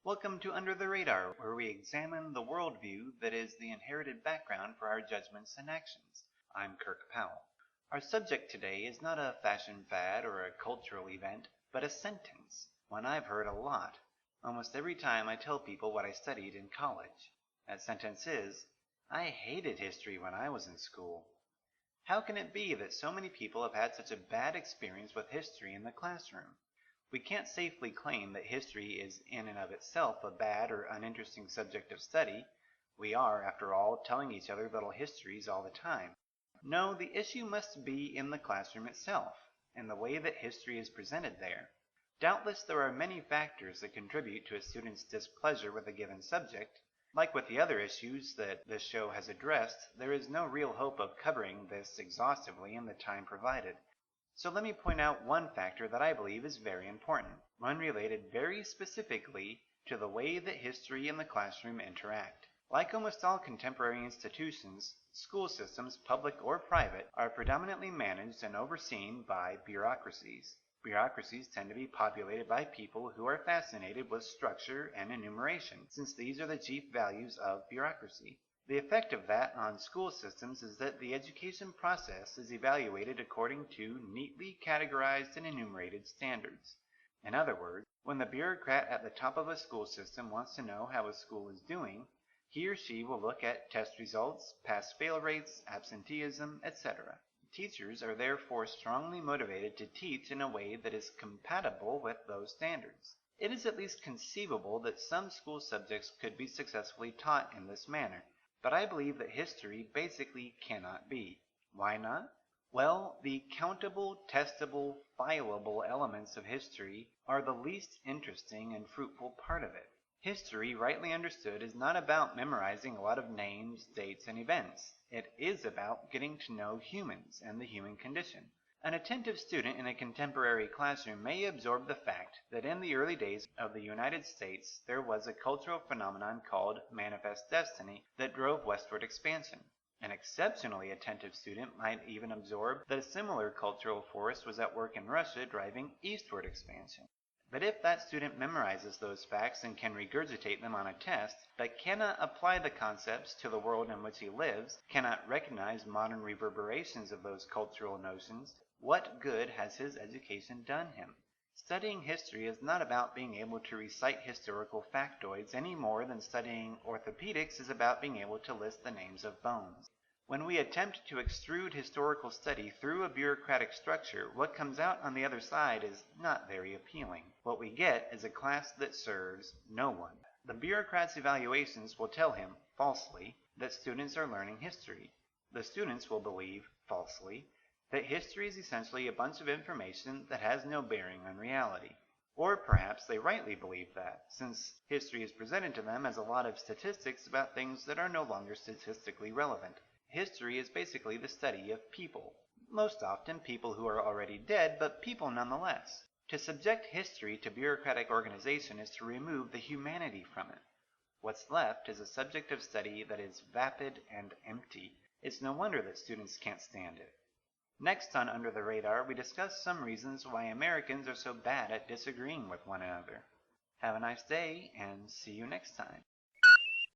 Welcome to Under the Radar, where we examine the worldview that is the inherited background for our judgments and actions. I'm Kirk Powell. Our subject today is not a fashion fad or a cultural event, but a sentence, one I've heard a lot, almost every time I tell people what I studied in college. That sentence is, I hated history when I was in school. How can it be that so many people have had such a bad experience with history in the classroom? We can't safely claim that history is in and of itself a bad or uninteresting subject of study. We are, after all, telling each other little histories all the time. No, the issue must be in the classroom itself, in the way that history is presented there. Doubtless there are many factors that contribute to a student's displeasure with a given subject. Like with the other issues that this show has addressed, there is no real hope of covering this exhaustively in the time provided. So let me point out one factor that I believe is very important, one related very specifically to the way that history and the classroom interact. Like almost all contemporary institutions, school systems, public or private, are predominantly managed and overseen by bureaucracies. Bureaucracies tend to be populated by people who are fascinated with structure and enumeration, since these are the chief values of bureaucracy. The effect of that on school systems is that the education process is evaluated according to neatly categorized and enumerated standards. In other words, when the bureaucrat at the top of a school system wants to know how a school is doing, he or she will look at test results, pass-fail rates, absenteeism, etc. Teachers are therefore strongly motivated to teach in a way that is compatible with those standards. It is at least conceivable that some school subjects could be successfully taught in this manner. But I believe that history basically cannot be. Why not? Well, the countable, testable, fileable elements of history are the least interesting and fruitful part of it. History, rightly understood, is not about memorizing a lot of names, dates, and events. It is about getting to know humans and the human condition. An attentive student in a contemporary classroom may absorb the fact that in the early days of the United States there was a cultural phenomenon called manifest destiny that drove westward expansion. An exceptionally attentive student might even absorb that a similar cultural force was at work in Russia driving eastward expansion. But if that student memorizes those facts and can regurgitate them on a test, but cannot apply the concepts to the world in which he lives, cannot recognize modern reverberations of those cultural notions, what good has his education done him? Studying history is not about being able to recite historical factoids any more than studying orthopedics is about being able to list the names of bones. When we attempt to extrude historical study through a bureaucratic structure, what comes out on the other side is not very appealing. What we get is a class that serves no one. The bureaucrat's evaluations will tell him, falsely, that students are learning history. The students will believe, falsely, that history is essentially a bunch of information that has no bearing on reality. Or perhaps they rightly believe that, since history is presented to them as a lot of statistics about things that are no longer statistically relevant. History is basically the study of people. Most often people who are already dead, but people nonetheless. To subject history to bureaucratic organization is to remove the humanity from it. What's left is a subject of study that is vapid and empty. It's no wonder that students can't stand it. Next on Under the Radar, we discuss some reasons why Americans are so bad at disagreeing with one another. Have a nice day, and see you next time.